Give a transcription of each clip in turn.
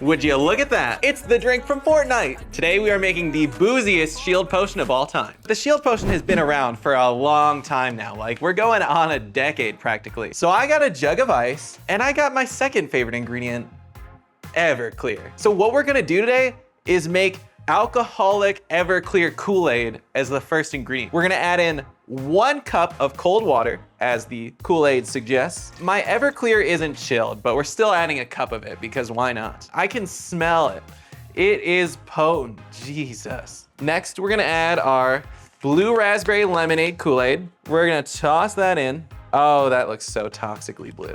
Would you look at that? It's the drink from Fortnite. Today we are making the booziest shield potion of all time. The shield potion has been around for a long time now. Like, we're going on a decade practically. So I got a jug of ice and I got my second favorite ingredient, Everclear. So what we're gonna do today is make alcoholic Everclear Kool-Aid as the first ingredient. We're gonna add in 1 cup of cold water, as the Kool-Aid suggests. My Everclear isn't chilled, but we're still adding a cup of it because why not? I can smell it. It is potent, Jesus. Next, we're gonna add our blue raspberry lemonade Kool-Aid. We're gonna toss that in. Oh, that looks so toxically blue.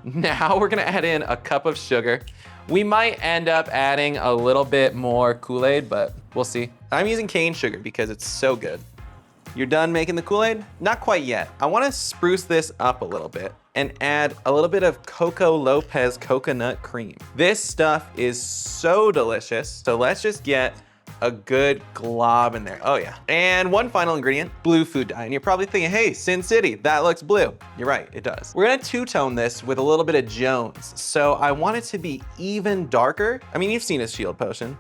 Now we're gonna add in a cup of sugar. We might end up adding a little bit more Kool-Aid, but we'll see. I'm using cane sugar because it's so good. You're done making the Kool-Aid? Not quite yet. I wanna spruce this up a little bit and add a little bit of Coco Lopez coconut cream. This stuff is so delicious. So let's just get a good glob in there. Oh yeah. And one final ingredient, blue food dye. And you're probably thinking, hey, Sin City, that looks blue. You're right, it does. We're gonna two-tone this with a little bit of Jones. So I want it to be even darker. I mean, you've seen a shield potion.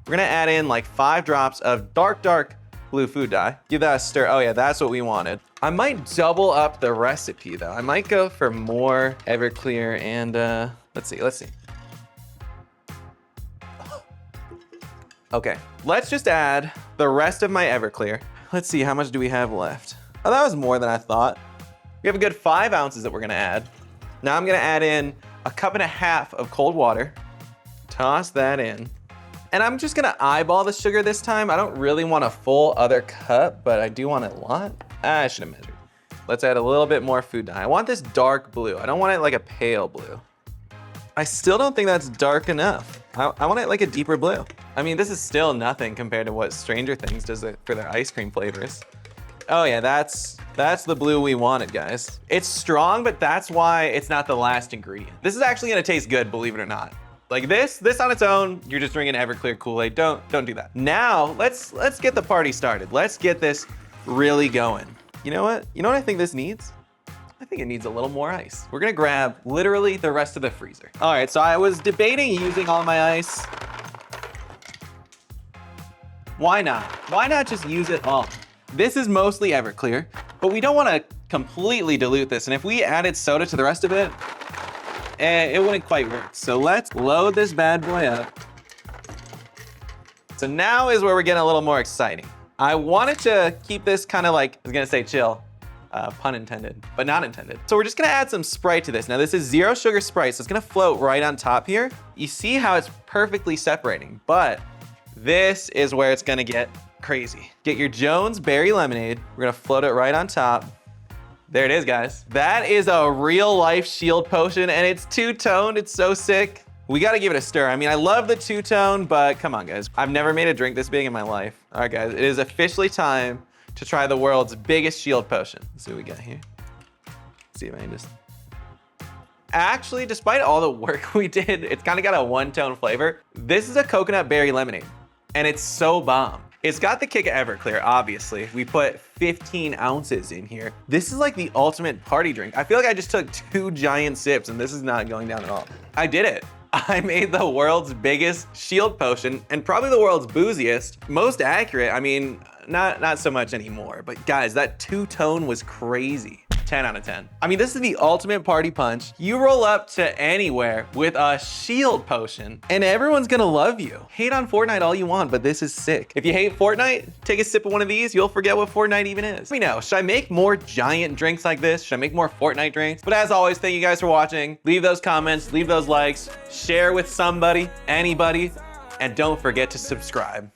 We're gonna add in like 5 drops of dark blue food dye. Give that a stir. Oh yeah, that's what we wanted. I might double up the recipe though. I might go for more Everclear and let's see. Okay, let's just add the rest of my Everclear. Let's see, how much do we have left? Oh, that was more than I thought. We have a good 5 ounces that we're gonna add. Now I'm gonna add in a 1.5 cups of cold water. Toss that in. And I'm just gonna eyeball the sugar this time. I don't really want a full other cup, but I do want a lot. I should have measured. Let's add a little bit more food dye. I want this dark blue. I don't want it like a pale blue. I still don't think that's dark enough. I want it like a deeper blue. I mean, this is still nothing compared to what Stranger Things does for their ice cream flavors. Oh yeah, that's the blue we wanted, guys. It's strong, but that's why it's not the last ingredient. This is actually gonna taste good, believe it or not. Like this on its own, you're just drinking Everclear Kool-Aid. Don't do that. Now, let's get the party started. Let's get this really going. You know what? You know what I think this needs? I think it needs a little more ice. We're gonna grab literally the rest of the freezer. All right, so I was debating using all my ice. Why not? Why not just use it all? This is mostly Everclear, but we don't wanna completely dilute this. And if we added soda to the rest of it, it wouldn't quite work. So let's load this bad boy up. So now is where we're getting a little more exciting. I wanted to keep this kind of like, I was gonna say chill, pun intended, but not intended. So we're just gonna add some Sprite to this. Now this is 0 sugar Sprite, so it's gonna float right on top here. You see how it's perfectly separating, but this is where it's gonna get crazy. Get your Jones Berry Lemonade. We're gonna float it right on top. There it is, guys. That is a real life shield potion and it's two-toned, it's so sick. We gotta give it a stir. I mean, I love the two-tone, but come on, guys. I've never made a drink this big in my life. All right, guys, it is officially time to try the world's biggest shield potion. Let's see what we got here. Let's see if I can just... Actually, despite all the work we did, it's kind of got a one-tone flavor. This is a coconut berry lemonade, and it's so bomb. It's got the kick of Everclear, obviously. We put 15 ounces in here. This is like the ultimate party drink. I feel like I just took 2 giant sips and this is not going down at all. I did it. I made the world's biggest shield potion and probably the world's booziest, most accurate. I mean, not so much anymore, but guys, that two-tone was crazy. 10 out of 10. I mean, this is the ultimate party punch. You roll up to anywhere with a shield potion and everyone's gonna love you. Hate on Fortnite all you want, but this is sick. If you hate Fortnite, take a sip of one of these, you'll forget what Fortnite even is. Let me know, should I make more giant drinks like this? Should I make more Fortnite drinks? But as always, thank you guys for watching. Leave those comments, leave those likes, share with somebody, anybody, and don't forget to subscribe.